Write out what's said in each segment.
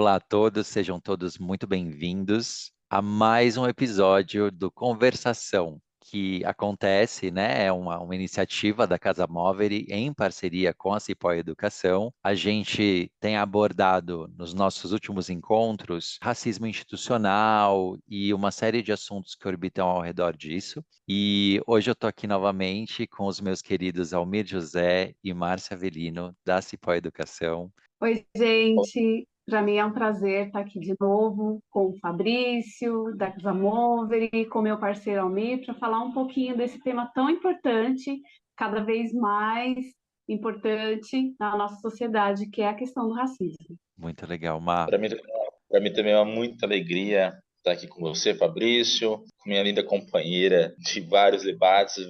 Olá a todos, sejam todos muito bem-vindos a mais um episódio do Conversação, que acontece, né? É uma iniciativa da Casa Moveri em parceria com a Cipó Educação. A gente tem abordado nos nossos últimos encontros racismo institucional e uma série de assuntos que orbitam ao redor disso. E hoje eu estou aqui novamente com os meus queridos Almir José e Márcia Avelino, da Cipó Educação. Oi, gente. Para mim é um prazer estar aqui de novo com o Fabrício, da Zamoveri, com meu parceiro Almir, para falar um pouquinho desse tema tão importante, cada vez mais importante na nossa sociedade, que é a questão do racismo. Muito legal, Mar. Para mim também é uma muita alegria estar aqui com você, Fabrício, com minha linda companheira de vários debates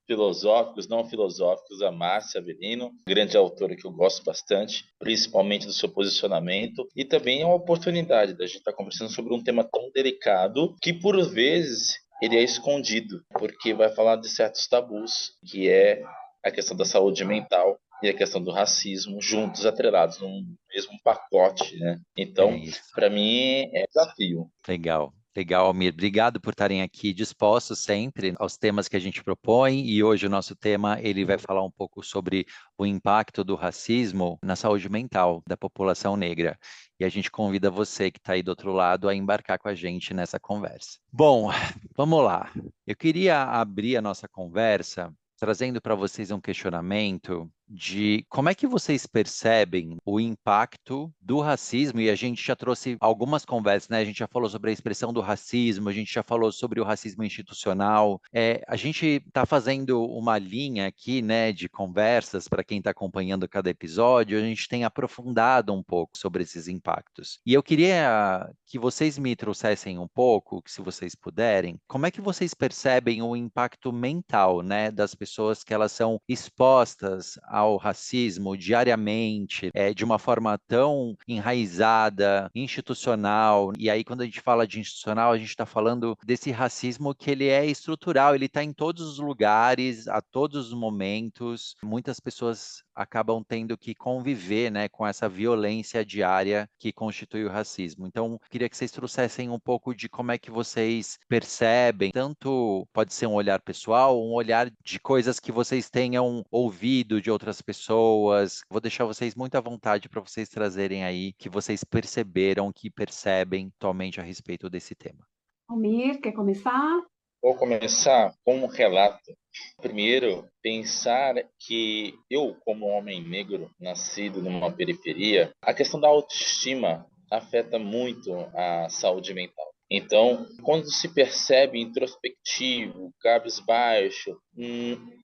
filosóficos, não filosóficos, a Márcia Avelino, grande autora que eu gosto bastante, principalmente do seu posicionamento, e também é uma oportunidade da gente estar conversando sobre um tema tão delicado que, por vezes, ele é escondido, porque vai falar de certos tabus, que é a questão da saúde mental e a questão do racismo, juntos, atrelados num mesmo pacote, né? É Então, isso. para mim, é desafio. Legal. Legal, Almir. Obrigado por estarem aqui dispostos sempre aos temas que a gente propõe. E hoje o nosso tema ele vai falar um pouco sobre o impacto do racismo na saúde mental da população negra. E a gente convida você que está aí do outro lado a embarcar com a gente nessa conversa. Bom, vamos lá. Eu queria abrir a nossa conversa trazendo para vocês um questionamento de como é que vocês percebem o impacto do racismo, e a gente já trouxe algumas conversas, né? A gente já falou sobre a expressão do racismo, a gente já falou sobre o racismo institucional. A gente está fazendo uma linha aqui, né, de conversas para quem está acompanhando cada episódio, a gente tem aprofundado um pouco sobre esses impactos. E eu queria que vocês me trouxessem um pouco, que se vocês puderem, como é que vocês percebem o impacto mental, né, das pessoas que elas são expostas ao racismo diariamente, de uma forma tão enraizada, institucional. E aí, quando a gente fala de institucional, a gente está falando desse racismo que ele é estrutural, ele está em todos os lugares, a todos os momentos. Muitas pessoas acabam tendo que conviver, né, com essa violência diária que constitui o racismo. Então, queria que vocês trouxessem um pouco de como é que vocês percebem, tanto pode ser um olhar pessoal, um olhar de coisas que vocês tenham ouvido de outras pessoas. Vou deixar vocês muito à vontade para vocês trazerem aí que vocês perceberam, que percebem atualmente a respeito desse tema. Almir, quer começar? Vou começar com um relato. Primeiro, pensar que eu, como homem negro, nascido numa periferia, a questão da autoestima afeta muito a saúde mental. Então, quando se percebe introspectivo, cabisbaixo,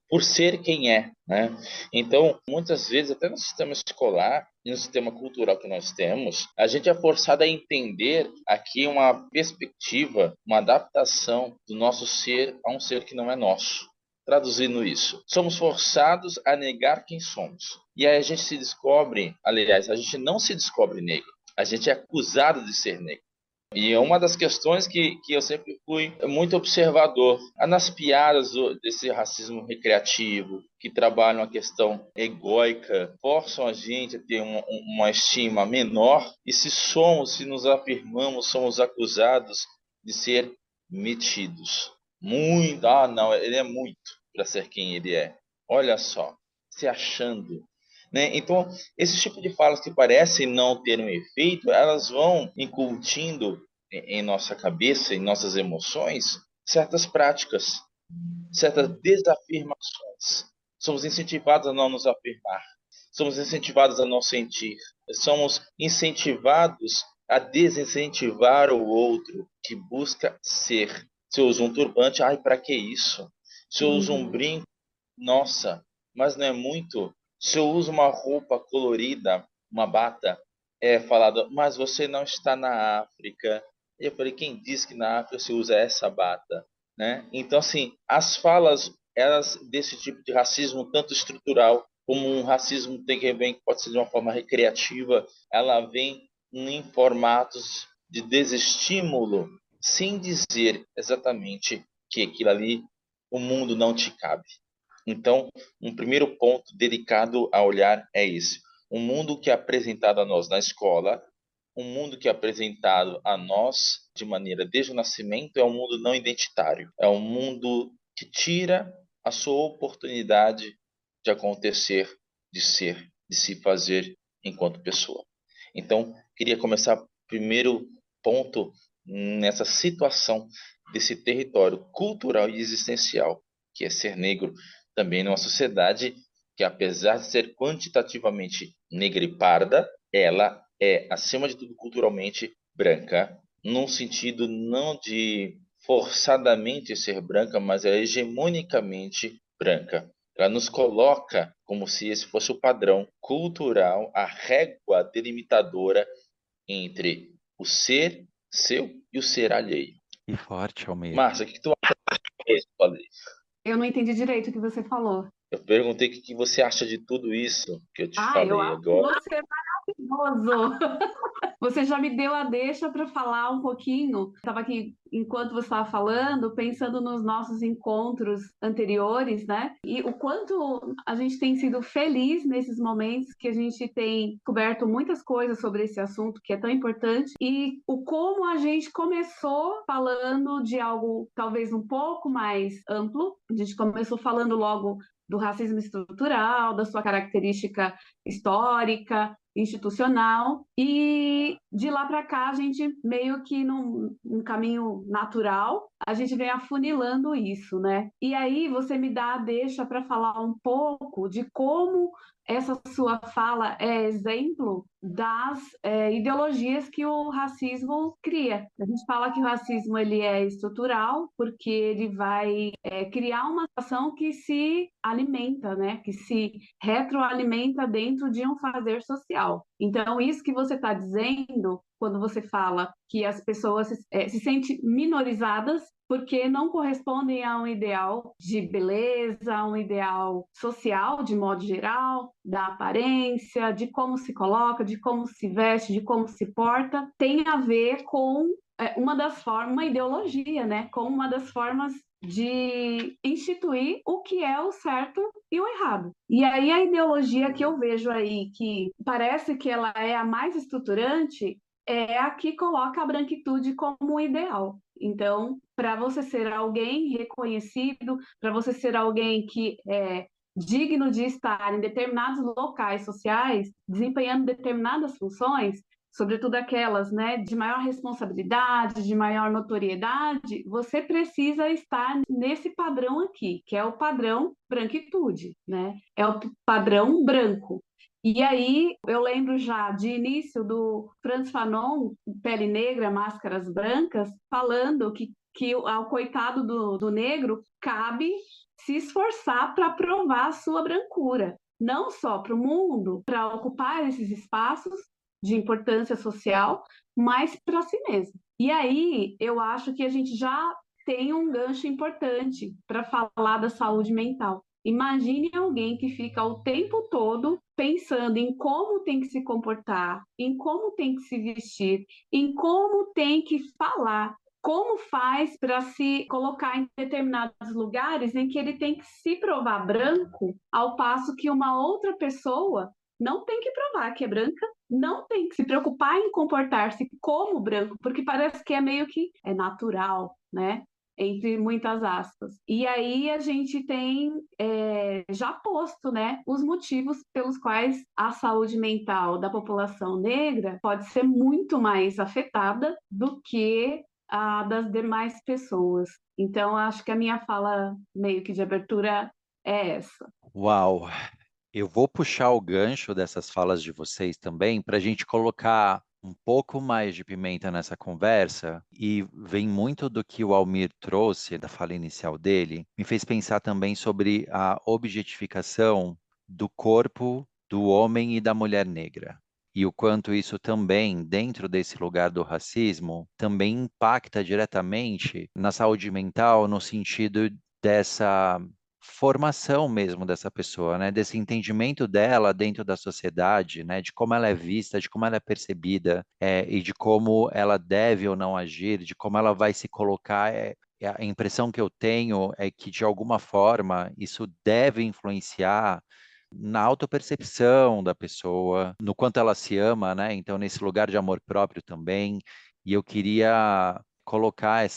por ser quem é, né? Então, muitas vezes, até no sistema escolar e no sistema cultural que nós temos, a gente é forçado a entender aqui uma perspectiva, uma adaptação do nosso ser a um ser que não é nosso. Traduzindo isso, somos forçados a negar quem somos. E aí a gente se descobre, aliás, a gente não se descobre negro, a gente é acusado de ser negro. E é uma das questões que eu sempre fui muito observador. Nas piadas desse racismo recreativo, que trabalham a questão egóica, forçam a gente a ter uma estima menor, e se nos afirmamos, somos acusados de ser metidos. Muito, não, ele é muito para ser quem ele é. Olha só, se achando, né? Então, esse tipo de falas que parecem não ter um efeito, elas vão incutindo em nossa cabeça, em nossas emoções, certas práticas, certas desafirmações. Somos incentivados a não nos afirmar, somos incentivados a não sentir, somos incentivados a desincentivar o outro que busca ser. Se eu uso um turbante, ai, para que isso? Se eu uso um brinco, nossa, mas não é muito. Se eu uso uma roupa colorida, uma bata, é falado, mas você não está na África. E eu falei, quem diz que na África se usa essa bata? Né? Então, assim, as falas elas desse tipo de racismo, tanto estrutural como um racismo que vem, que pode ser de uma forma recreativa, ela vem em formatos de desestímulo, sem dizer exatamente que aquilo ali, o mundo não te cabe. Então, um primeiro ponto dedicado a olhar é esse. O mundo que é apresentado a nós na escola, o mundo que é apresentado a nós de maneira desde o nascimento é um mundo não identitário. É um mundo que tira a sua oportunidade de acontecer, de ser, de se fazer enquanto pessoa. Então, queria começar primeiro ponto nessa situação desse território cultural e existencial, que é ser negro, também numa sociedade que, apesar de ser quantitativamente negra e parda, ela é, acima de tudo, culturalmente branca, num sentido não de forçadamente ser branca, mas é hegemonicamente branca. Ela nos coloca como se esse fosse o padrão cultural, a régua delimitadora entre o ser seu e o ser alheio. Que forte, Almir. Márcia, o que tu acha disso? Falei. Eu não entendi direito o que você falou. Eu perguntei o que você acha de tudo isso que eu te Eu falei acho que agora. você é maravilhoso. Você já me deu a deixa para falar um pouquinho. Estava aqui, enquanto você estava falando, pensando nos nossos encontros anteriores, né? E o quanto a gente tem sido feliz nesses momentos que a gente tem coberto muitas coisas sobre esse assunto que é tão importante e o como a gente começou falando de algo talvez um pouco mais amplo. A gente começou falando logo do racismo estrutural, da sua característica histórica, institucional, e de lá para cá a gente meio que num caminho natural, a gente vem afunilando isso, né? E aí você me dá a deixa para falar um pouco de como essa sua fala é exemplo das ideologias que o racismo cria. A gente fala que o racismo ele é estrutural porque ele vai criar uma ação que se alimenta, né? Que se retroalimenta dentro de um fazer social. Então, isso que você está dizendo, quando você fala que as pessoas se sentem minorizadas porque não correspondem a um ideal de beleza, a um ideal social, de modo geral, da aparência, de como se coloca, de como se veste, de como se porta, tem a ver com uma das formas, uma ideologia, né? Com uma das formas de instituir o que é o certo e o errado. E aí a ideologia que eu vejo aí, que parece que ela é a mais estruturante, é a que coloca a branquitude como um ideal. Então, para você ser alguém reconhecido, para você ser alguém que é digno de estar em determinados locais sociais, desempenhando determinadas funções, sobretudo aquelas, né, de maior responsabilidade, de maior notoriedade, você precisa estar nesse padrão aqui, que é o padrão branquitude, né? É o padrão branco. E aí eu lembro já de início do Frantz Fanon, Pele Negra, Máscaras Brancas, falando que ao coitado do negro cabe se esforçar para provar a sua brancura, não só para o mundo, para ocupar esses espaços de importância social, mas para si mesmo. E aí eu acho que a gente já tem um gancho importante para falar da saúde mental. Imagine alguém que fica o tempo todo pensando em como tem que se comportar, em como tem que se vestir, em como tem que falar, como faz para se colocar em determinados lugares em que ele tem que se provar branco, ao passo que uma outra pessoa não tem que provar que é branca, não tem que se preocupar em comportar-se como branco, porque parece que é meio que é natural, né? Entre muitas aspas. E aí a gente tem já posto, né, os motivos pelos quais a saúde mental da população negra pode ser muito mais afetada do que a das demais pessoas. Então, acho que a minha fala meio que de abertura é essa. Uau! Eu vou puxar o gancho dessas falas de vocês também para a gente colocar um pouco mais de pimenta nessa conversa e vem muito do que o Almir trouxe da fala inicial dele, me fez pensar também sobre a objetificação do corpo do homem e da mulher negra. E o quanto isso também, dentro desse lugar do racismo, também impacta diretamente na saúde mental, no sentido dessa formação mesmo dessa pessoa, né? Desse entendimento dela dentro da sociedade, né? De como ela é vista, de como ela é percebida, e de como ela deve ou não agir, de como ela vai se colocar. A impressão que eu tenho é que, de alguma forma, isso deve influenciar na autopercepção da pessoa, no quanto ela se ama, né? Então, nesse lugar de amor próprio também. E eu queria colocar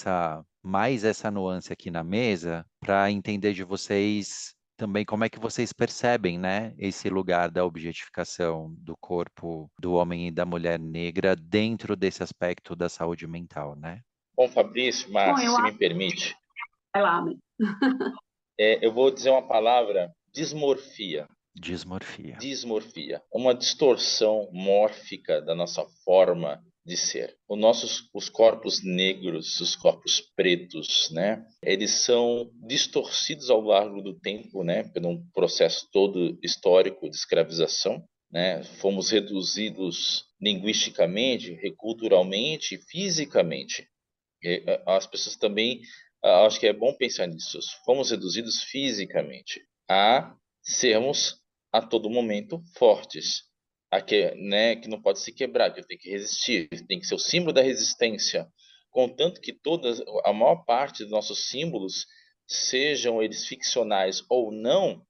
mais essa nuance aqui na mesa para entender de vocês também como é que vocês percebem, né, esse lugar da objetificação do corpo do homem e da mulher negra dentro desse aspecto da saúde mental, né? Bom, Fabrício, Bom, Márcio, eu se me acho. permite, Vai lá, Amém. eu vou dizer uma palavra: dismorfia. Dismorfia. Dismorfia é uma distorção mórfica da nossa forma de ser. Os corpos negros, os corpos pretos, né? Eles são distorcidos ao longo do tempo, né? Por um processo todo histórico de escravização, né? Fomos reduzidos linguisticamente, culturalmente, fisicamente. As pessoas também, acho que é bom pensar nisso. Fomos reduzidos fisicamente a sermos a todo momento fortes, né, que não pode se quebrar, que tem que resistir, tem que ser o símbolo da resistência. Contanto que a maior parte dos nossos símbolos, sejam eles ficcionais ou não,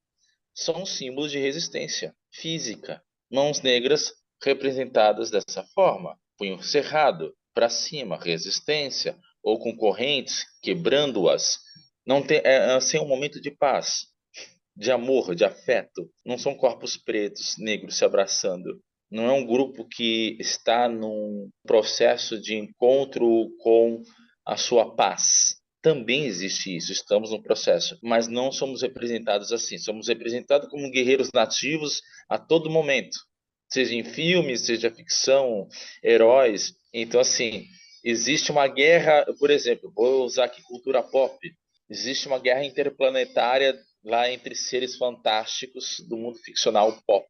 são símbolos de resistência física. Mãos negras representadas dessa forma, punho cerrado, para cima, resistência, ou com correntes, quebrando-as. Não tem, assim, um momento de paz, de amor, de afeto. Não são corpos pretos, negros se abraçando. Não é um grupo que está num processo de encontro com a sua paz. Também existe isso, estamos no processo, mas não somos representados assim. Somos representados como guerreiros nativos a todo momento, seja em filmes, seja ficção, heróis. Então, assim, existe uma guerra, por exemplo, vou usar aqui cultura pop. Existe uma guerra interplanetária lá entre seres fantásticos do mundo ficcional pop,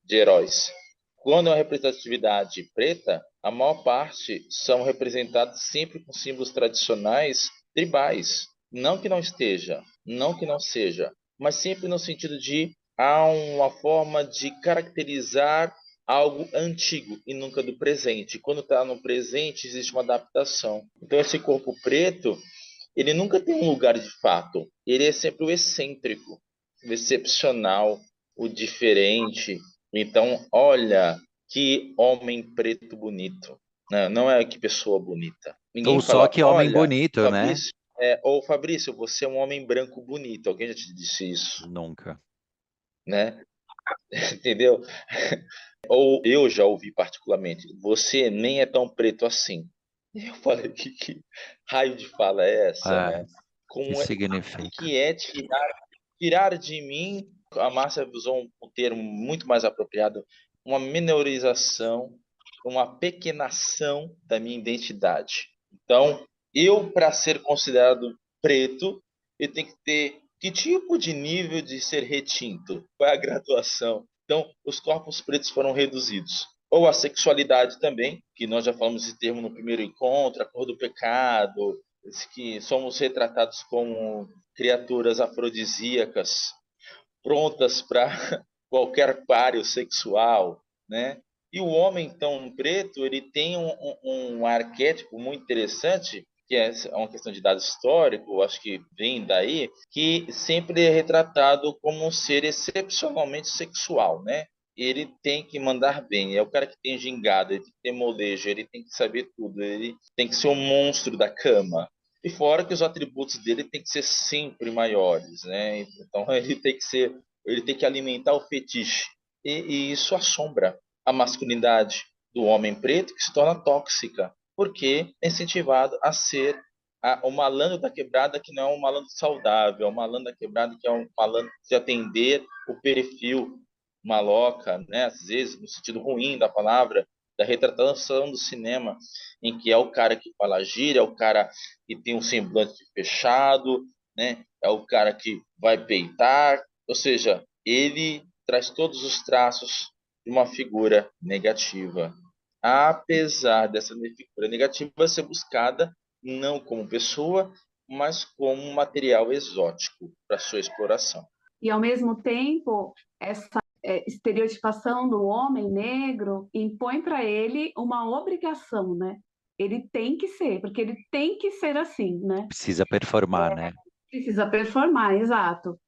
de heróis. Quando é uma representatividade preta, a maior parte são representados sempre com símbolos tradicionais tribais. Não que não esteja, não que não seja, mas sempre no sentido de há uma forma de caracterizar algo antigo e nunca do presente. Quando está no presente, existe uma adaptação. Então, esse corpo preto, ele nunca tem um lugar de fato. Ele é sempre o excêntrico, o excepcional, o diferente. Então, olha que homem preto bonito. Não é que pessoa bonita. Ninguém Ou só fala, que homem olha, bonito, né? Fabrício, ou Fabrício, você é um homem branco bonito. Alguém já te disse isso, Nunca. né? Entendeu? Ou eu já ouvi particularmente, você nem é tão preto assim. Eu falei, que raio de fala é essa, É, né? que Como é significa? que é tirar de mim, a Márcia usou um termo muito mais apropriado, uma minorização, uma pequenação da minha identidade. Então, eu, para ser considerado preto, eu tenho que ter que tipo de nível de ser retinto? Qual é a graduação? Então, os corpos pretos foram reduzidos. Ou a sexualidade também, que nós já falamos esse termo no primeiro encontro, a cor do pecado, que somos retratados como criaturas afrodisíacas, prontas para qualquer páreo sexual, né? E o homem, então, preto, ele tem um arquétipo muito interessante, que é uma questão de dado histórico, acho que vem daí, que sempre é retratado como um ser excepcionalmente sexual, né? Ele tem que mandar bem, é o cara que tem gingada, ele tem que ter molejo, ele tem que saber tudo, ele tem que ser um monstro da cama. E fora que os atributos dele tem que ser sempre maiores, né? Então ele tem que alimentar o fetiche. E isso assombra a masculinidade do homem preto, que se torna tóxica, porque é incentivado a ser o malandro da quebrada, que não é um malandro saudável, é um malandro da quebrada que é um malandro de atender o perfil maloca, né? Às vezes no sentido ruim da palavra, da retratação do cinema, em que é o cara que fala gíria, é o cara que tem um semblante fechado, né? É o cara que vai peitar, ou seja, ele traz todos os traços de uma figura negativa. Apesar dessa figura negativa ser buscada não como pessoa, mas como um material exótico para sua exploração. E, ao mesmo tempo, essa estereotipação do homem negro impõe para ele uma obrigação, né? Ele tem que ser, porque ele tem que ser assim, né? Precisa performar, né? Precisa performar, exato.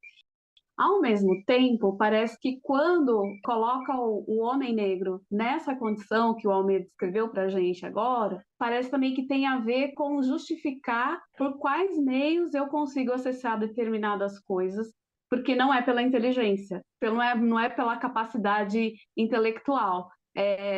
Ao mesmo tempo, parece que quando coloca o homem negro nessa condição que o Almir descreveu para a gente agora, parece também que tem a ver com justificar por quais meios eu consigo acessar determinadas coisas, porque não é pela inteligência, não é pela capacidade intelectual.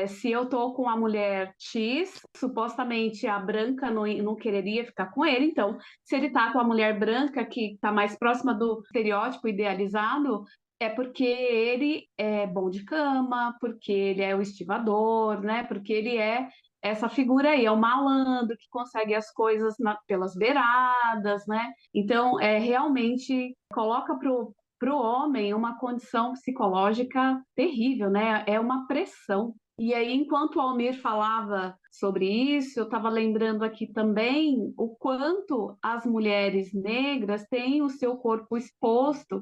Se eu estou com a mulher X, supostamente a branca não quereria ficar com ele, então, se ele está com a mulher branca, que está mais próxima do estereótipo idealizado, é porque ele é bom de cama, porque ele é o estivador, né? Porque ele é essa figura aí, é o malandro que consegue as coisas pelas beiradas, né? Então, realmente coloca para o homem uma condição psicológica terrível, né? É uma pressão. E aí, enquanto o Almir falava sobre isso, eu estava lembrando aqui também o quanto as mulheres negras têm o seu corpo exposto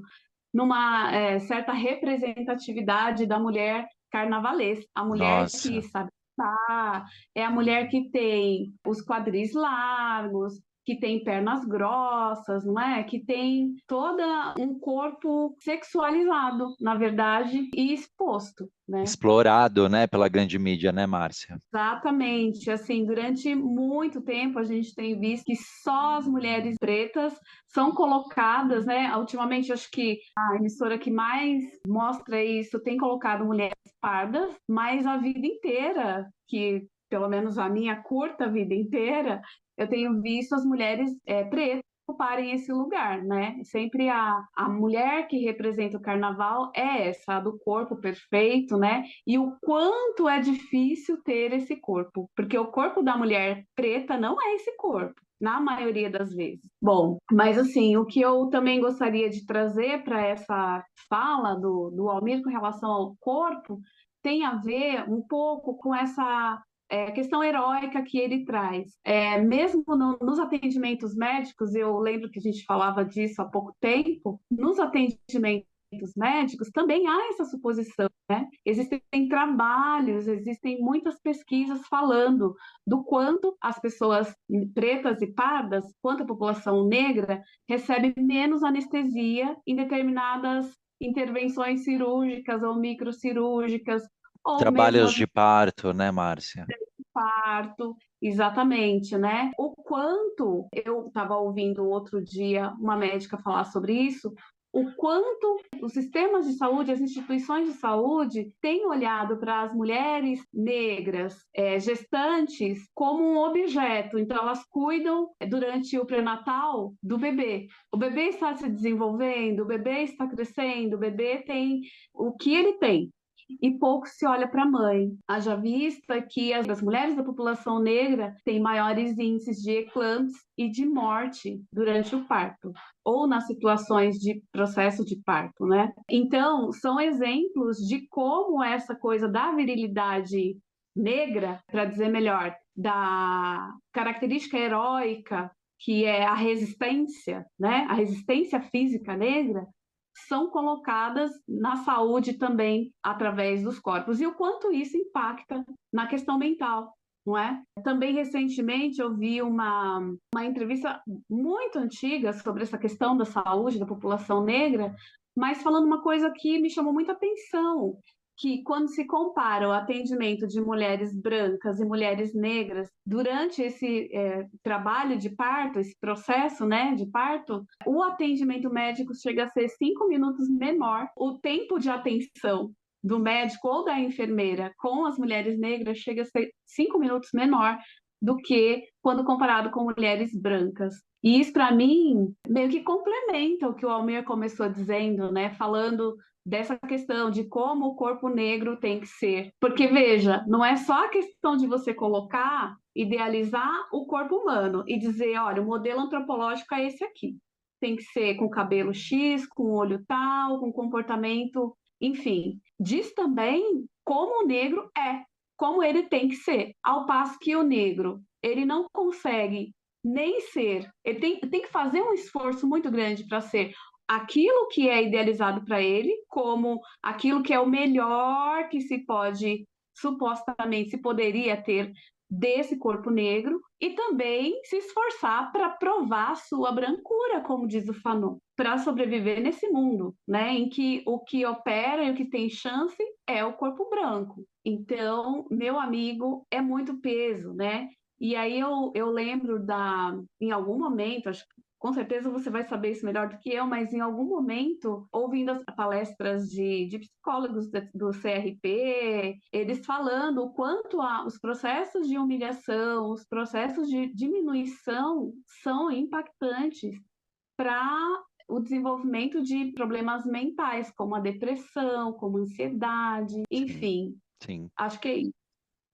numa certa representatividade da mulher carnavalesca, a mulher que Nossa, sabe dançar, é a mulher que tem os quadris largos, que tem pernas grossas, não é? Que tem todo um corpo sexualizado, na verdade, e exposto, né? explorado, né, pela grande mídia, né, Márcia? Exatamente, assim, durante muito tempo a gente tem visto que só as mulheres pretas são colocadas, né? Ultimamente acho que a emissora que mais mostra isso tem colocado mulheres pardas, mas a vida inteira, que pelo menos a minha curta vida inteira, eu tenho visto as mulheres pretas ocuparem esse lugar, né? Sempre a mulher que representa o carnaval é essa, a do corpo perfeito, né? E o quanto é difícil ter esse corpo, porque o corpo da mulher preta não é esse corpo, na maioria das vezes. Bom, mas assim, o que eu também gostaria de trazer para essa fala do Almir com relação ao corpo tem a ver um pouco com essa questão heróica que ele traz. Mesmo nos atendimentos médicos, eu lembro que a gente falava disso há pouco tempo, nos atendimentos médicos também há essa suposição, né? Existem trabalhos, existem muitas pesquisas falando do quanto as pessoas pretas e pardas, quanto a população negra recebe menos anestesia em determinadas intervenções cirúrgicas ou microcirúrgicas, ou mesmo Trabalhos as de parto, né, Márcia? parto, exatamente, né? O quanto eu estava ouvindo outro dia uma médica falar sobre isso, o quanto os sistemas de saúde, as instituições de saúde têm olhado para as mulheres negras gestantes como um objeto. Então, elas cuidam durante o pré-natal do bebê. O bebê está se desenvolvendo, o bebê está crescendo, o bebê tem o que ele tem e pouco se olha para a mãe. Haja vista que as mulheres da população negra têm maiores índices de eclâmpsia e de morte durante o parto, ou nas situações de processo de parto, né? Então, são exemplos de como essa coisa da virilidade negra, para dizer melhor, da característica heróica, que é a resistência, né? A resistência física negra, são colocadas na saúde também através dos corpos e o quanto isso impacta na questão mental, não é? Também recentemente eu vi uma entrevista muito antiga sobre essa questão da saúde da população negra, mas falando uma coisa que me chamou muita atenção, que quando se compara o atendimento de mulheres brancas e mulheres negras durante esse trabalho de parto, esse processo, né, de parto, o atendimento médico chega a ser 5 minutos menor. O tempo de atenção do médico ou da enfermeira com as mulheres negras chega a ser 5 minutos menor do que quando comparado com mulheres brancas. E isso, para mim, meio que complementa o que o Almir começou dizendo, né? Falando dessa questão de como o corpo negro tem que ser. Porque, veja, não é só a questão de você colocar, idealizar o corpo humano e dizer, olha, o modelo antropológico é esse aqui. Tem que ser com cabelo X, com olho tal, com comportamento, enfim. Diz também como o negro é, como ele tem que ser. Ao passo que o negro, ele não consegue nem ser, ele tem que fazer um esforço muito grande para ser aquilo que é idealizado para ele, como aquilo que é o melhor que se pode, supostamente, se poderia ter desse corpo negro e também se esforçar para provar sua brancura, como diz o Fanon, para sobreviver nesse mundo, né, em que o que opera e o que tem chance é o corpo branco. Então, meu amigo, é muito peso, né? E aí eu lembro em algum momento, acho que com certeza você vai saber isso melhor do que eu, mas em algum momento, ouvindo as palestras de psicólogos do CRP, eles falando o quanto os processos de humilhação, os processos de diminuição são impactantes para o desenvolvimento de problemas mentais, como a depressão, como a ansiedade, Sim, enfim, sim. acho que é isso.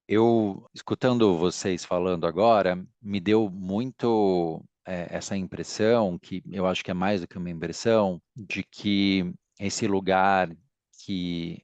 Eu, escutando vocês falando agora, me deu muito essa impressão, que eu acho que é mais do que uma impressão, de que esse lugar que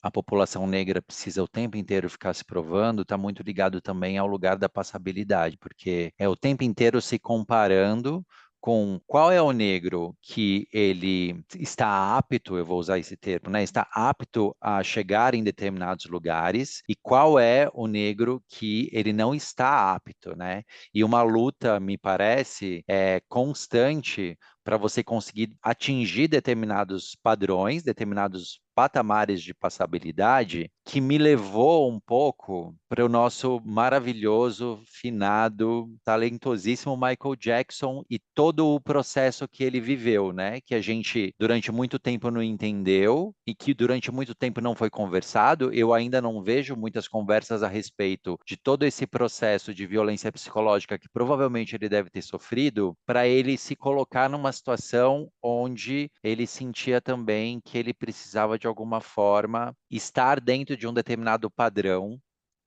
a população negra precisa o tempo inteiro ficar se provando, está muito ligado também ao lugar da passabilidade, porque é o tempo inteiro se comparando com qual é o negro que ele está apto, eu vou usar esse termo, né? Está apto a chegar em determinados lugares e qual é o negro que ele não está apto, né? E uma luta, me parece, constante para você conseguir atingir determinados padrões, determinados patamares de passabilidade, que me levou um pouco para o nosso maravilhoso, finado, talentosíssimo Michael Jackson e todo o processo que ele viveu, né? Que a gente durante muito tempo não entendeu e que durante muito tempo não foi conversado. Eu ainda não vejo muitas conversas a respeito de todo esse processo de violência psicológica que provavelmente ele deve ter sofrido, para ele se colocar numa situação onde ele sentia também que ele precisava de alguma forma estar dentro de um determinado padrão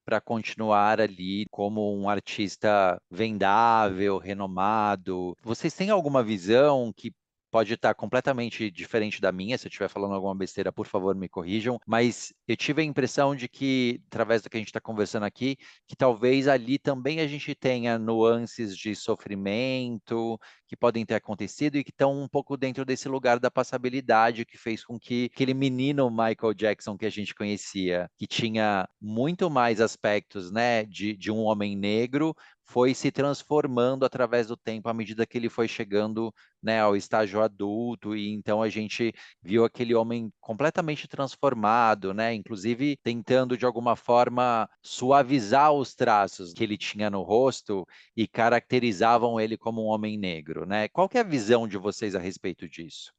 para continuar ali como um artista vendável, renomado. Vocês têm alguma visão que pode estar completamente diferente da minha? Se eu estiver falando alguma besteira, por favor, me corrijam. Mas eu tive a impressão de que, através do que a gente está conversando aqui, que talvez ali também a gente tenha nuances de sofrimento que podem ter acontecido e que estão um pouco dentro desse lugar da passabilidade que fez com que aquele menino Michael Jackson que a gente conhecia, que tinha muito mais aspectos, né, de um homem negro, foi se transformando através do tempo à medida que ele foi chegando, né, ao estágio adulto, e então a gente viu aquele homem completamente transformado, né, inclusive tentando de alguma forma suavizar os traços que ele tinha no rosto e caracterizavam ele como um homem negro, né? Qual que é a visão de vocês a respeito disso?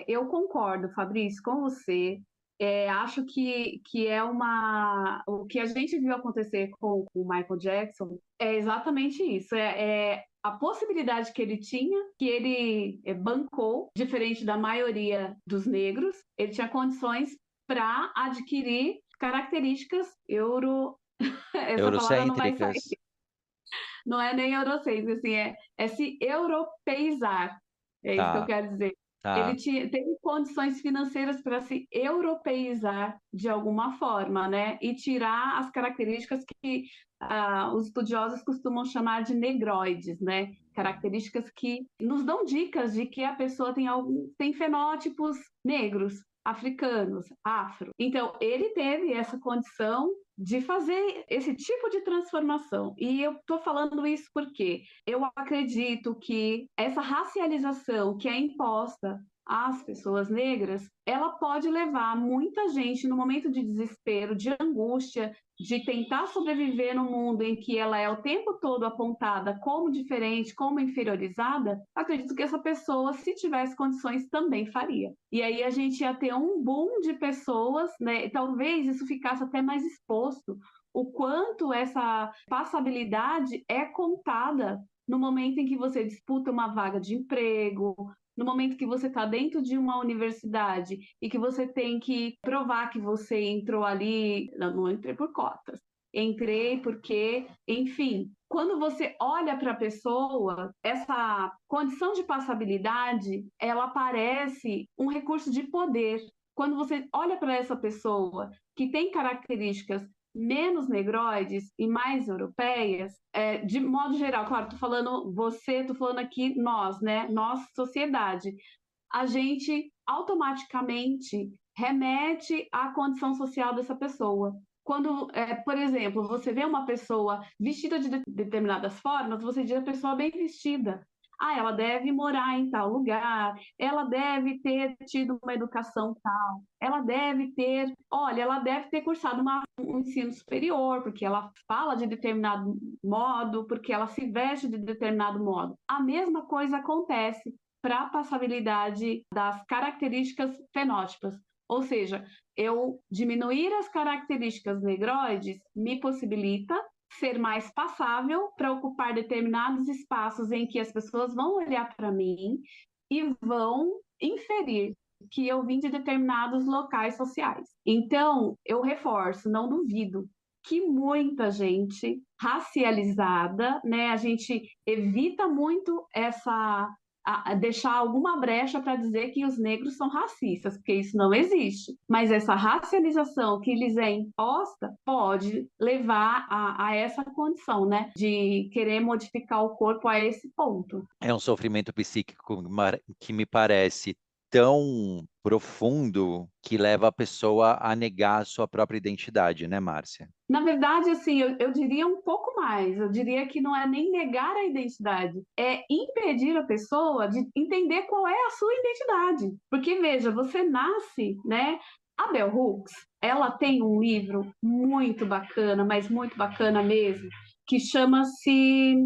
Eu concordo, Fabrício, com você. Acho que é o que a gente viu acontecer com o Michael Jackson é exatamente isso. É a possibilidade que ele tinha, que ele bancou, diferente da maioria dos negros, ele tinha condições para adquirir características euro. Essa palavra não vai sair, Eurocêntricas. não é nem eurocêntrico, assim, é se europeizar. É isso que eu Tá, quero dizer. Ele tá. teve condições financeiras para se europeizar de alguma forma, né? E tirar as características que os estudiosos costumam chamar de negroides, né? Características que nos dão dicas de que a pessoa tem fenótipos negros, africanos, afro. Então, ele teve essa condição de fazer esse tipo de transformação. E eu estou falando isso porque eu acredito que essa racialização que é imposta às pessoas negras, ela pode levar muita gente no momento de desespero, de angústia, de tentar sobreviver no mundo em que ela é o tempo todo apontada como diferente, como inferiorizada. Acredito que essa pessoa, se tivesse condições, também faria. E aí a gente ia ter um boom de pessoas, né? Talvez isso ficasse até mais exposto, o quanto essa passabilidade é contada no momento em que você disputa uma vaga de emprego, no momento que você está dentro de uma universidade e que você tem que provar que você entrou ali, não entrei por cotas, entrei porque, enfim, quando você olha para a pessoa, essa condição de passabilidade, ela parece um recurso de poder. Quando você olha para essa pessoa que tem características menos negroides e mais europeias, de modo geral, claro, estou falando você, estou falando aqui nós, né? Nós, sociedade, a gente automaticamente remete à condição social dessa pessoa. Quando, por exemplo, você vê uma pessoa vestida de determinadas formas, você diz a pessoa bem vestida. Ah, ela deve morar em tal lugar, ela deve ter tido uma educação tal, ela deve ter, olha, ela deve ter cursado um ensino superior, porque ela fala de determinado modo, porque ela se veste de determinado modo. A mesma coisa acontece para a passabilidade das características fenótipas. Ou seja, eu diminuir as características negroides me possibilita ser mais passável para ocupar determinados espaços em que as pessoas vão olhar para mim e vão inferir que eu vim de determinados locais sociais. Então, eu reforço, não duvido que muita gente racializada, né, a gente evita muito deixar alguma brecha para dizer que os negros são racistas, porque isso não existe. Mas essa racialização que lhes é imposta pode levar a essa condição, né, de querer modificar o corpo a esse ponto. É um sofrimento psíquico que me parece tão profundo que leva a pessoa a negar a sua própria identidade, né, Márcia? Na verdade, assim, eu diria um pouco mais. Eu diria que não é nem negar a identidade, é impedir a pessoa de entender qual é a sua identidade. Porque, veja, você nasce, né? A Bell Hooks, ela tem um livro muito bacana, mas muito bacana mesmo, que chama-se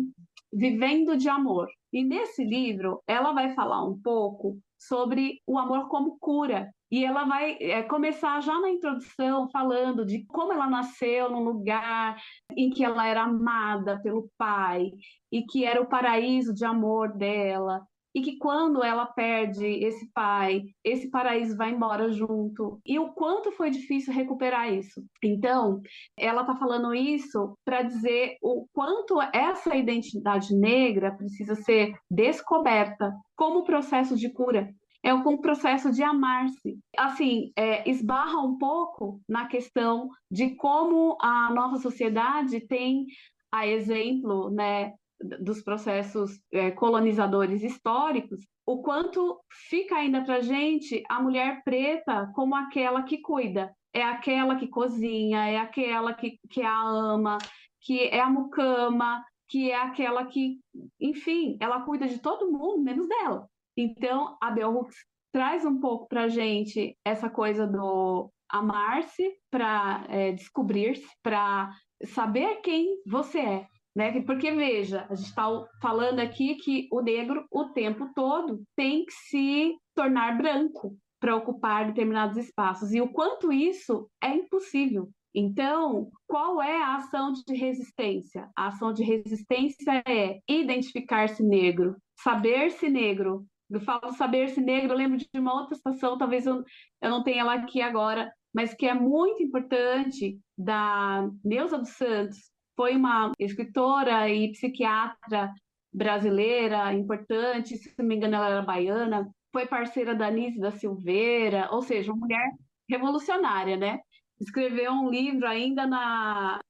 Vivendo de Amor. E nesse livro, ela vai falar um pouco sobre o amor como cura. E ela vai começar já na introdução falando de como ela nasceu num lugar em que ela era amada pelo pai e que era o paraíso de amor dela. E que quando ela perde esse pai, esse paraíso vai embora junto. E o quanto foi difícil recuperar isso. Então, ela está falando isso para dizer o quanto essa identidade negra precisa ser descoberta como processo de cura. É um processo de amar-se. Assim, esbarra um pouco na questão de como a nossa sociedade tem, a exemplo, né, dos processos colonizadores históricos, o quanto fica ainda para a gente a mulher preta como aquela que cuida, é aquela que cozinha, é aquela que a ama, que é a mucama, que é aquela que, enfim, ela cuida de todo mundo, menos dela. Então, a Bell Hooks traz um pouco para a gente essa coisa do amar-se, para descobrir-se, para saber quem você é. Né? Porque, veja, a gente está falando aqui que o negro, o tempo todo, tem que se tornar branco para ocupar determinados espaços. E o quanto isso é impossível. Então, qual é a ação de resistência? A ação de resistência é identificar-se negro, saber-se negro. Eu falo saber-se negro, eu lembro de uma outra situação, talvez eu não tenha ela aqui agora, mas que é muito importante, da Neuza dos Santos. Foi uma escritora e psiquiatra brasileira importante, se não me engano ela era baiana, foi parceira da Anísia da Silveira, ou seja, uma mulher revolucionária, né? Escreveu um livro ainda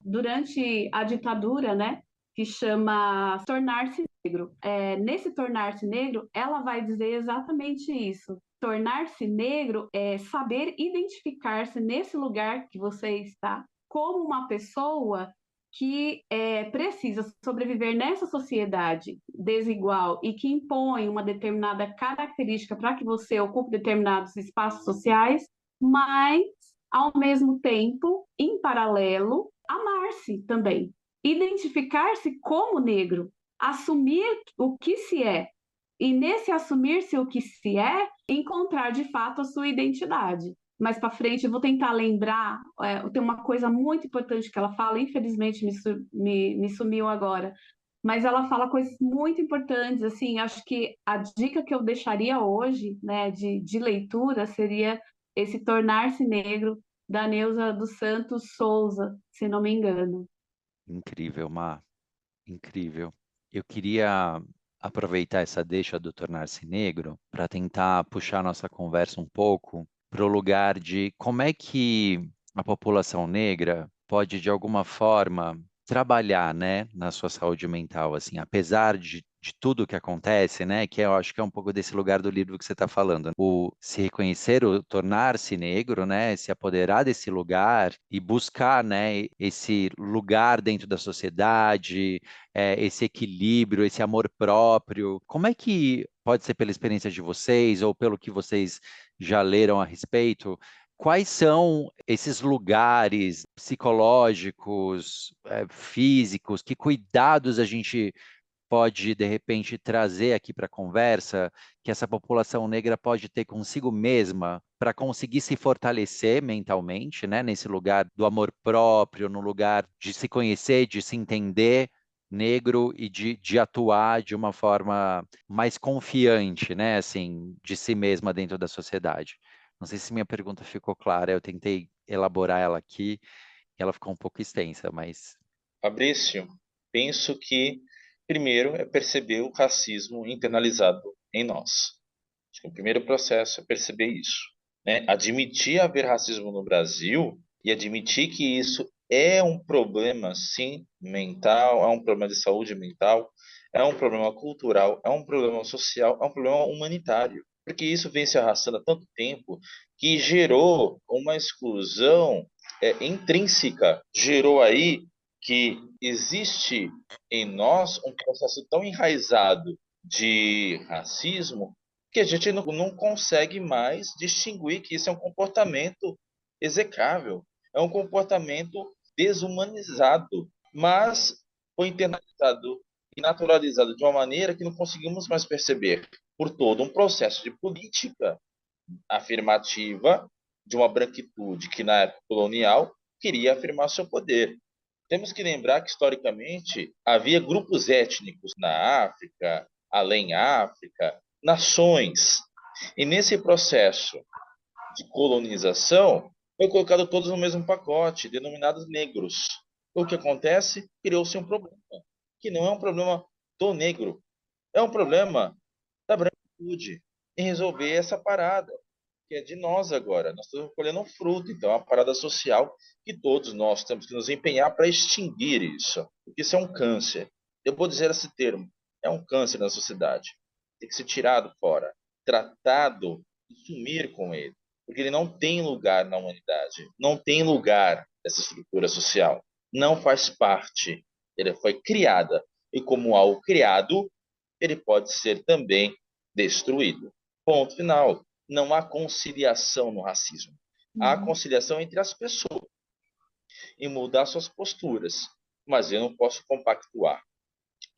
durante a ditadura, né? Que chama Tornar-se Negro. Nesse Tornar-se Negro, ela vai dizer exatamente isso. Tornar-se negro é saber identificar-se nesse lugar que você está como uma pessoa que precisa sobreviver nessa sociedade desigual e que impõe uma determinada característica para que você ocupe determinados espaços sociais, mas, ao mesmo tempo, em paralelo, amar-se também, identificar-se como negro, assumir o que se é, e nesse assumir-se o que se é, encontrar de fato a sua identidade. Mais para frente, eu vou tentar lembrar, tem uma coisa muito importante que ela fala, infelizmente me sumiu agora, mas ela fala coisas muito importantes, assim, acho que a dica que eu deixaria hoje, né, de leitura, seria esse Tornar-se Negro, da Neuza dos Santos Souza, se não me engano. Incrível, Má, incrível. Eu queria aproveitar essa deixa do Tornar-se Negro para tentar puxar nossa conversa um pouco para o lugar de como é que a população negra pode, de alguma forma, trabalhar, né, na sua saúde mental, assim, apesar de de tudo que acontece, né? Que eu acho que é um pouco desse lugar do livro que você está falando. O se reconhecer, o tornar-se negro, né? Se apoderar desse lugar e buscar, né? Esse lugar dentro da sociedade, esse equilíbrio, esse amor próprio. Como é que pode ser pela experiência de vocês ou pelo que vocês já leram a respeito? Quais são esses lugares psicológicos, físicos, que cuidados a gente pode, de repente, trazer aqui para a conversa, que essa população negra pode ter consigo mesma para conseguir se fortalecer mentalmente, né, nesse lugar do amor próprio, no lugar de se conhecer, de se entender negro e de atuar de uma forma mais confiante, né, assim, de si mesma dentro da sociedade. Não sei se minha pergunta ficou clara, eu tentei elaborar ela aqui, e ela ficou um pouco extensa, mas Fabrício, penso que primeiro é perceber o racismo internalizado em nós. Acho que o primeiro processo é perceber isso, né? Admitir haver racismo no Brasil e admitir que isso é um problema, sim, mental, é um problema de saúde mental, é um problema cultural, é um problema social, é um problema humanitário. Porque isso vem se arrastando há tanto tempo que gerou uma exclusão intrínseca, gerou aí que existe em nós um processo tão enraizado de racismo que a gente não consegue mais distinguir que isso é um comportamento execrável, é um comportamento desumanizado, mas foi internalizado e naturalizado de uma maneira que não conseguimos mais perceber por todo um processo de política afirmativa de uma branquitude que na época colonial queria afirmar seu poder. Temos que lembrar que, historicamente, havia grupos étnicos na África, além África, nações. E nesse processo de colonização, foi colocado todos no mesmo pacote, denominados negros. O que acontece? Criou-se um problema, que não é um problema do negro, é um problema da branquitude, em resolver essa parada, que é de nós agora. Nós estamos colhendo um fruto, então é uma parada social que todos nós temos que nos empenhar para extinguir isso, porque isso é um câncer. Eu vou dizer esse termo, é um câncer na sociedade. Tem que ser tirado fora, tratado e sumir com ele, porque ele não tem lugar na humanidade, não tem lugar nessa estrutura social, não faz parte. Ele foi criada e como algo criado, ele pode ser também destruído. Ponto final. Não há conciliação no racismo. Há Uhum. conciliação entre as pessoas em mudar suas posturas, mas eu não posso compactuar.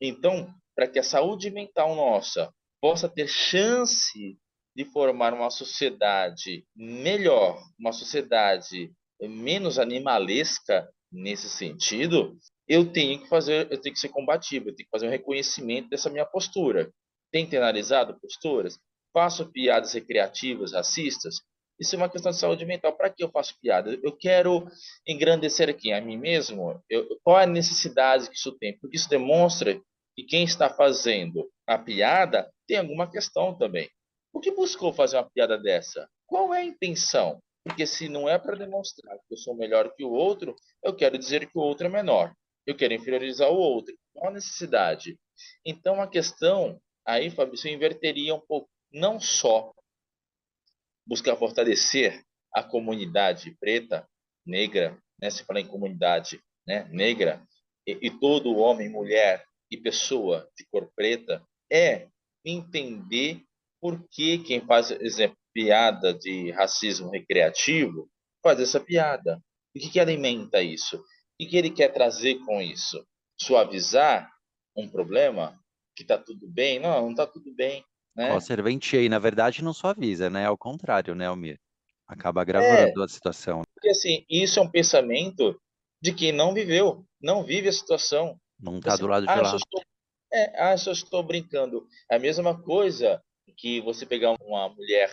Então, para que a saúde mental nossa possa ter chance de formar uma sociedade melhor, uma sociedade menos animalesca nesse sentido, eu tenho que ser combativo, eu tenho que fazer um reconhecimento dessa minha postura. Tem internalizado posturas? Faço piadas recreativas, racistas? Isso é uma questão de saúde mental. Para que eu faço piada? Eu quero engrandecer aqui a mim mesmo? Qual é a necessidade que isso tem? Porque isso demonstra que quem está fazendo a piada tem alguma questão também. O que buscou fazer uma piada dessa? Qual é a intenção? Porque se não é para demonstrar que eu sou melhor que o outro, eu quero dizer que o outro é menor. Eu quero inferiorizar o outro. Qual a necessidade? Então a questão aí, Fabrício, eu inverteria um pouco. Não só buscar fortalecer a comunidade preta, negra, né? Se falar em comunidade, né, negra, e todo homem, mulher e pessoa de cor preta, é entender por que quem faz, exemplo, piada de racismo recreativo faz essa piada. O que alimenta isso? O que ele quer trazer com isso? Suavizar um problema que está tudo bem? Não, não está tudo bem, ó, né? serventia, e na verdade não suaviza, né? Ao contrário, né, Almir? Acaba É, agravando a situação. porque assim, isso é um pensamento de quem não viveu, não vive a situação. Não está Você, do lado de lá. eu só estou brincando. É a mesma coisa que você pegar uma mulher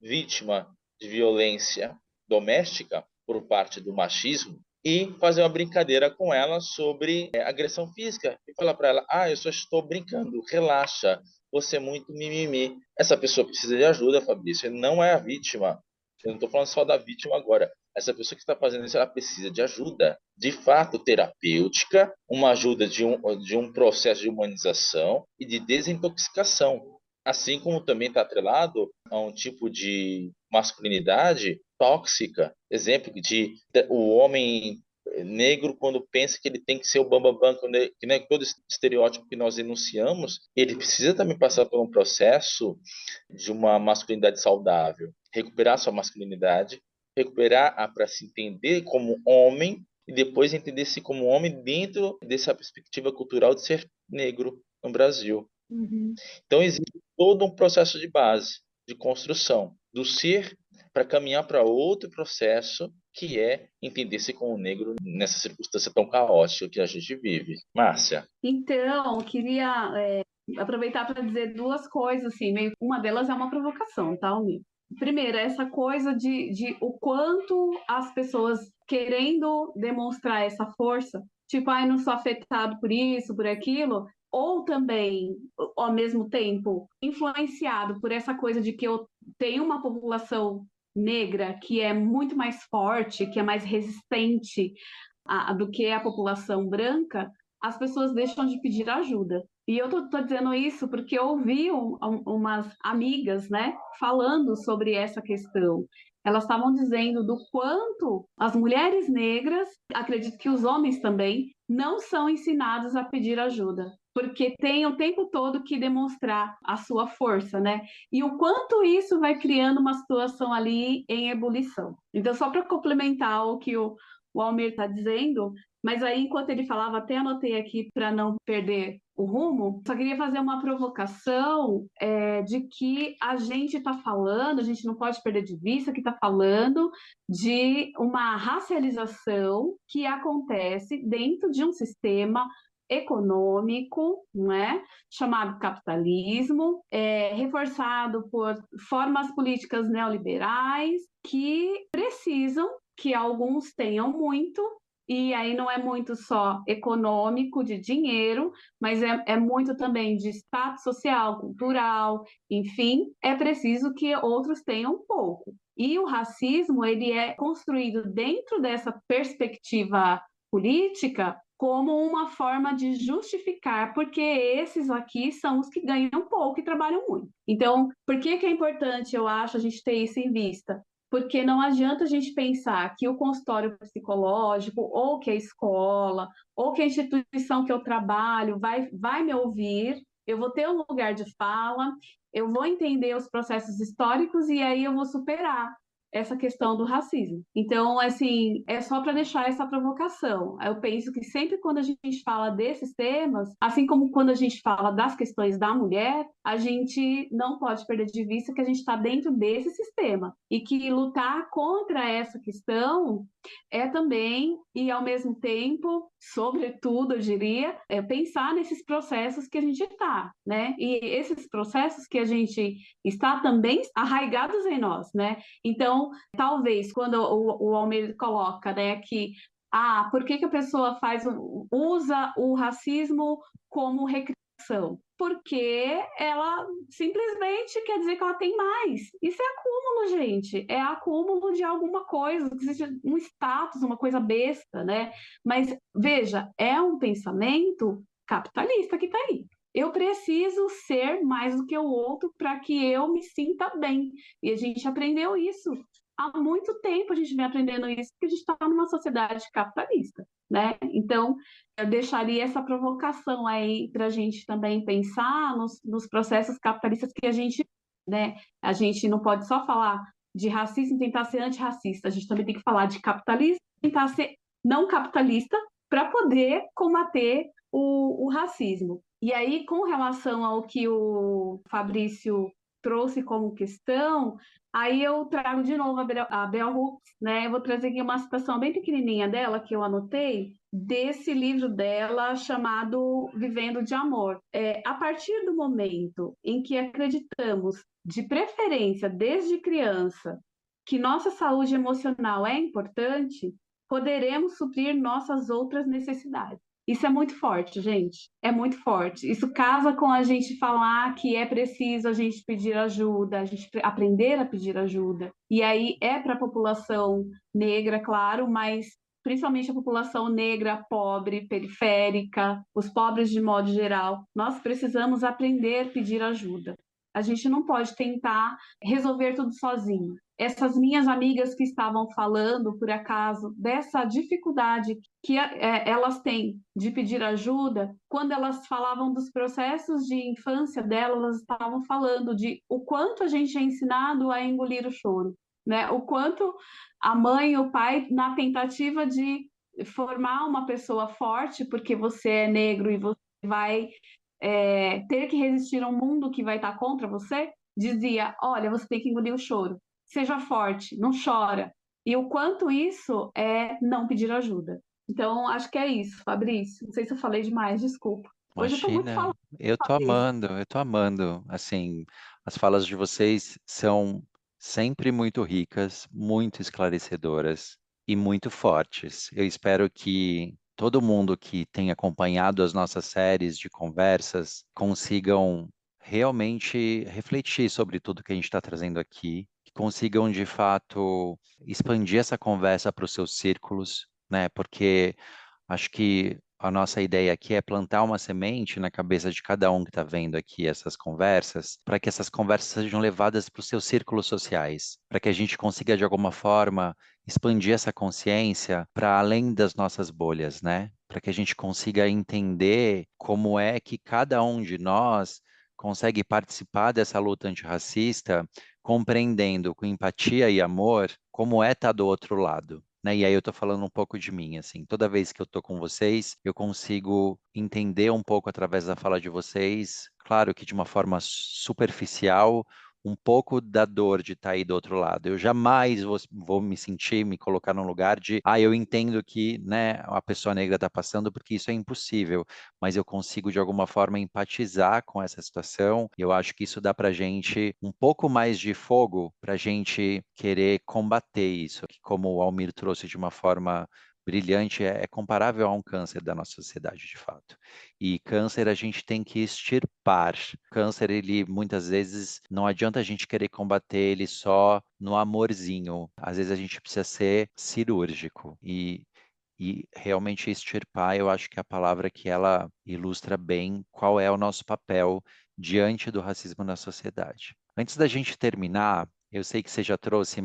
vítima de violência doméstica por parte do machismo e fazer uma brincadeira com ela sobre agressão física e falar para ela: eu só estou brincando, relaxa, você é muito mimimi. Essa pessoa precisa de ajuda, Fabrício, não é a vítima. Eu não estou falando só da vítima agora. essa pessoa que está fazendo isso, ela precisa de ajuda, de fato, terapêutica, uma ajuda de um processo de humanização e de desintoxicação. Assim como também está atrelado a um tipo de masculinidade tóxica. Exemplo de o homem negro, quando pensa que ele tem que ser o bambambam, que não é todo estereótipo que nós enunciamos, ele precisa também passar por um processo de uma masculinidade saudável, recuperar sua masculinidade, recuperar para se entender como homem e depois entender-se como homem dentro dessa perspectiva cultural de ser negro no Brasil. Uhum. Então existe todo um processo de base, de construção do ser para caminhar para outro processo que é entender-se como negro nessa circunstância tão caótica que a gente vive. Márcia. Então, queria aproveitar para dizer duas coisas, assim, uma delas é uma provocação, tá, Almir? Primeiro, essa coisa de o quanto as pessoas querendo demonstrar essa força, tipo, ai, não sou afetado por isso, por aquilo, ou também, ao mesmo tempo, influenciado por essa coisa de que eu tenho uma população negra que é muito mais forte, que é mais resistente do que a população branca, as pessoas deixam de pedir ajuda. E eu tô dizendo isso porque eu ouvi umas amigas, né, falando sobre essa questão. Elas estavam dizendo do quanto as mulheres negras, acredito que os homens também, não são ensinados a pedir ajuda, porque tem o tempo todo que demonstrar a sua força, né? E o quanto isso vai criando uma situação ali em ebulição. Então, só para complementar o que o Almir está dizendo, mas aí, enquanto ele falava, até anotei aqui para não perder o rumo, só queria fazer uma provocação de que a gente está falando, a gente não pode perder de vista que está falando de uma racialização que acontece dentro de um sistema econômico, não é? Chamado capitalismo, reforçado por formas políticas neoliberais que precisam que alguns tenham muito, e aí não é muito só econômico, de dinheiro, mas é muito também de status social, cultural, enfim, é preciso que outros tenham pouco. E o racismo, ele é construído dentro dessa perspectiva política como uma forma de justificar, porque esses aqui são os que ganham pouco e trabalham muito. Então, por que é importante, eu acho, a gente ter isso em vista? Porque não adianta a gente pensar que o consultório psicológico, ou que a escola, ou que a instituição que eu trabalho vai me ouvir, eu vou ter um lugar de fala, eu vou entender os processos históricos e aí eu vou superar essa questão do racismo. Então, assim, é só para deixar essa provocação. Eu penso que sempre quando a gente fala desses temas, assim como quando a gente fala das questões da mulher, a gente não pode perder de vista que a gente está dentro desse sistema e que lutar contra essa questão é também, e ao mesmo tempo, sobretudo, eu diria, pensar nesses processos que a gente está, né? E esses processos que a gente está também arraigados em nós, né? Então, talvez, quando o Almeida coloca, né, que por que a pessoa usa o racismo como recreação? Porque ela simplesmente quer dizer que ela tem mais. Isso é acúmulo, gente. É acúmulo de alguma coisa, que seja um status, uma coisa besta, né? Mas, veja, é um pensamento capitalista que está aí. Eu preciso ser mais do que o outro para que eu me sinta bem. E a gente aprendeu isso. Há muito tempo a gente vem aprendendo isso, porque a gente está numa sociedade capitalista, né? Então, eu deixaria essa provocação aí para a gente também pensar nos processos capitalistas que a gente, né? A gente não pode só falar de racismo e tentar ser antirracista, a gente também tem que falar de capitalismo e tentar ser não capitalista para poder combater o racismo. E aí, com relação ao que o Fabrício trouxe como questão, aí eu trago de novo a Bell Hooks, né? Eu vou trazer aqui uma citação bem pequenininha dela, que eu anotei, desse livro dela chamado Vivendo de Amor. A partir do momento em que acreditamos, de preferência desde criança, que nossa saúde emocional é importante, poderemos suprir nossas outras necessidades. Isso é muito forte, gente. É muito forte. Isso casa com a gente falar que é preciso a gente pedir ajuda, a gente aprender a pedir ajuda. E aí é para a população negra, claro, mas principalmente a população negra, pobre, periférica, os pobres de modo geral. Nós precisamos aprender a pedir ajuda. A gente não pode tentar resolver tudo sozinho. Essas minhas amigas que estavam falando, por acaso, dessa dificuldade que elas têm de pedir ajuda, quando elas falavam dos processos de infância delas, elas estavam falando de o quanto a gente é ensinado a engolir o choro, né? O quanto a mãe e o pai, na tentativa de formar uma pessoa forte, porque você é negro e você vai ter que resistir a um mundo que vai estar contra você, dizia: olha, você tem que engolir o choro, seja forte, não chora. E o quanto isso é não pedir ajuda. Então, acho que é isso, Fabrício. Não sei se eu falei demais, desculpa. Hoje eu estou muito Imagina, falando, Fabrício. eu tô amando. Assim, as falas de vocês são sempre muito ricas, muito esclarecedoras e muito fortes. Eu espero que todo mundo que tem acompanhado as nossas séries de conversas consigam realmente refletir sobre tudo que a gente está trazendo aqui, que consigam de fato expandir essa conversa para os seus círculos, né? Porque acho que a nossa ideia aqui é plantar uma semente na cabeça de cada um que está vendo aqui essas conversas, para que essas conversas sejam levadas para os seus círculos sociais, para que a gente consiga, de alguma forma, expandir essa consciência para além das nossas bolhas, né? Para que a gente consiga entender como é que cada um de nós consegue participar dessa luta antirracista, compreendendo com empatia e amor como é estar do outro lado, né? E aí eu tô falando um pouco de mim, assim, toda vez que eu tô com vocês, eu consigo entender um pouco através da fala de vocês, claro que de uma forma superficial, um pouco da dor de estar aí do outro lado. Eu jamais vou me sentir, me colocar num lugar de, eu entendo que, né, a pessoa negra está passando, porque isso é impossível, mas eu consigo de alguma forma empatizar com essa situação. E eu acho que isso dá para gente um pouco mais de fogo para a gente querer combater isso, que como o Almir trouxe de uma forma brilhante, é comparável a um câncer da nossa sociedade, de fato. E câncer a gente tem que extirpar. Câncer, ele muitas vezes não adianta a gente querer combater ele só no amorzinho. Às vezes a gente precisa ser cirúrgico. E realmente extirpar, eu acho que é a palavra que ela ilustra bem qual é o nosso papel diante do racismo na sociedade. Antes da gente terminar, eu sei que você já trouxe,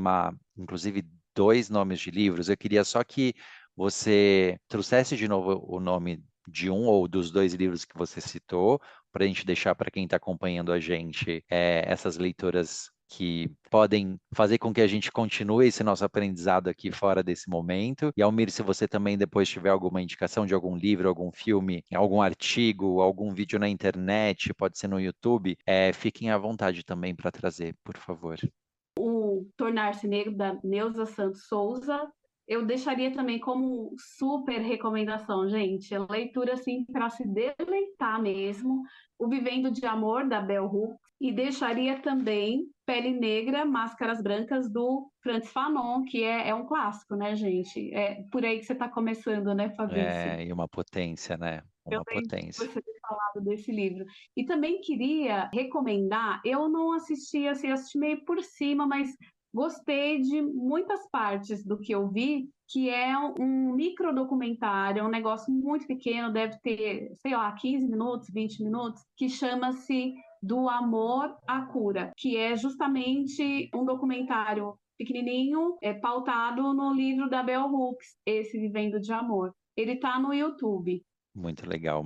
inclusive, dois nomes de livros. Eu queria só que você trouxesse de novo o nome de um ou dos dois livros que você citou, para a gente deixar para quem está acompanhando a gente essas leituras que podem fazer com que a gente continue esse nosso aprendizado aqui fora desse momento. E Almir, se você também depois tiver alguma indicação de algum livro, algum filme, algum artigo, algum vídeo na internet, pode ser no YouTube, fiquem à vontade também para trazer, por favor. O Tornar-se Negro, da Neuza Santos Souza, eu deixaria também como super recomendação, gente, a leitura assim para se deleitar mesmo, o Vivendo de Amor, da Bell Hooks, e deixaria também Pele Negra, Máscaras Brancas, do Frantz Fanon, que é um clássico, né, gente? É por aí que você está começando, né, Fabrício? E uma potência, né? Eu Uma lembro de potência. você ter falado desse livro. E também queria recomendar, eu não assisti, assim, assisti meio por cima, mas gostei de muitas partes do que eu vi, que é um microdocumentário, é um negócio muito pequeno, deve ter, sei lá, 15 minutos, 20 minutos, que chama-se Do Amor à Cura, que é justamente um documentário pequenininho, pautado no livro da Bell Hooks, esse Vivendo de Amor. Ele está no YouTube. Muito legal,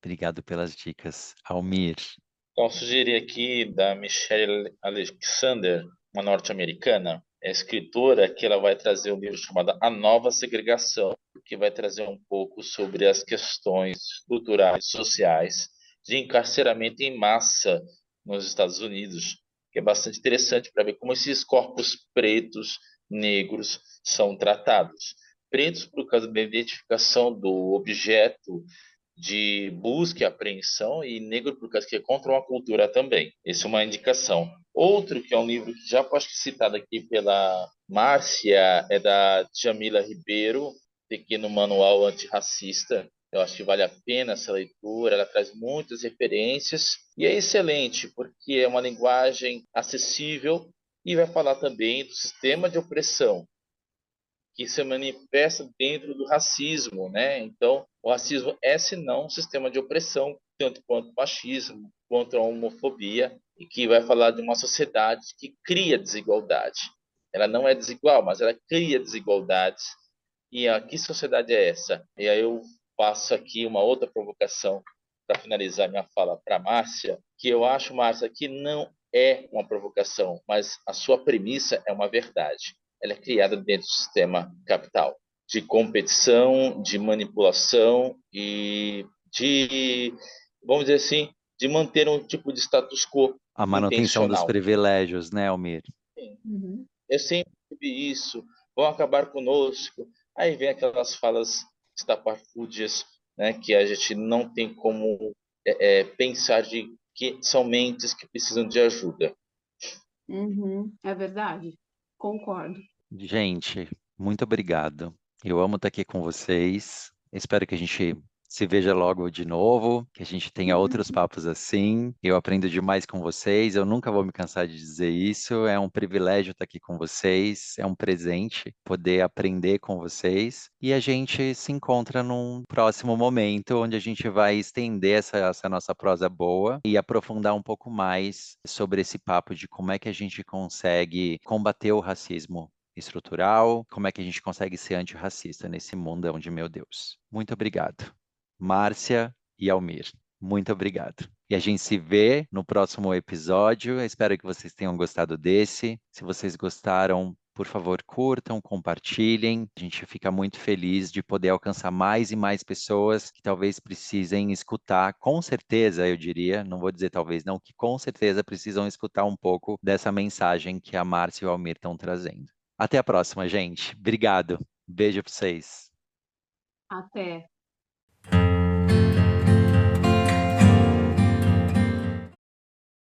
Obrigado pelas dicas. Almir, Então, sugeri aqui da Michelle Alexander, uma norte-americana, é escritora, que ela vai trazer um livro chamado A Nova Segregação, que vai trazer um pouco sobre as questões culturais, sociais, de encarceramento em massa nos Estados Unidos, que é bastante interessante para ver como esses corpos pretos, negros, são tratados. Pretos por causa da identificação do objeto de busca e apreensão, e negro por causa que é contra uma cultura também. Essa é uma indicação. Outro que é um livro que já pode ser citado aqui pela Márcia, é da Djamila Ribeiro, Pequeno Manual Antirracista, Eu acho que vale a pena essa leitura, ela traz muitas referências e é excelente, porque é uma linguagem acessível e vai falar também do sistema de opressão que se manifesta dentro do racismo, né? Então, o racismo é, se não, um sistema de opressão, tanto quanto o machismo, quanto a homofobia, e que vai falar de uma sociedade que cria desigualdade. Ela não é desigual, mas ela cria desigualdades. E que sociedade é essa? E aí eu faço aqui uma outra provocação para finalizar minha fala para Márcia, que eu acho, Márcia, que não é uma provocação, mas a sua premissa é uma verdade. Ela é criada dentro do sistema capital, de competição, de manipulação e de, vamos dizer assim, de manter um tipo de status quo A manutenção dos intencional. privilégios, né, Almir? Uhum. Eu sempre vi isso, vão acabar conosco. Aí vem aquelas falas estapafúrdias, né, que a gente não tem como pensar de que são mentes que precisam de ajuda. Uhum. É verdade, concordo. Gente, muito obrigado. Eu amo estar aqui com vocês. Espero que a gente se veja logo de novo, que a gente tenha outros papos assim. Eu aprendo demais com vocês. Eu nunca vou me cansar de dizer isso. É um privilégio estar aqui com vocês. É um presente poder aprender com vocês. E a gente se encontra num próximo momento, onde a gente vai estender essa nossa prosa boa e aprofundar um pouco mais sobre esse papo de como é que a gente consegue combater o racismo estrutural, como é que a gente consegue ser antirracista nesse mundo onde, meu Deus. Muito obrigado. Márcia e Almir, muito obrigado. E a gente se vê no próximo episódio. Eu espero que vocês tenham gostado desse. Se vocês gostaram, por favor, curtam, compartilhem. A gente fica muito feliz de poder alcançar mais e mais pessoas que talvez precisem escutar, com certeza, eu diria, não vou dizer talvez não, que com certeza precisam escutar um pouco dessa mensagem que a Márcia e o Almir estão trazendo. Até a próxima, gente. Obrigado. Beijo para vocês. Até.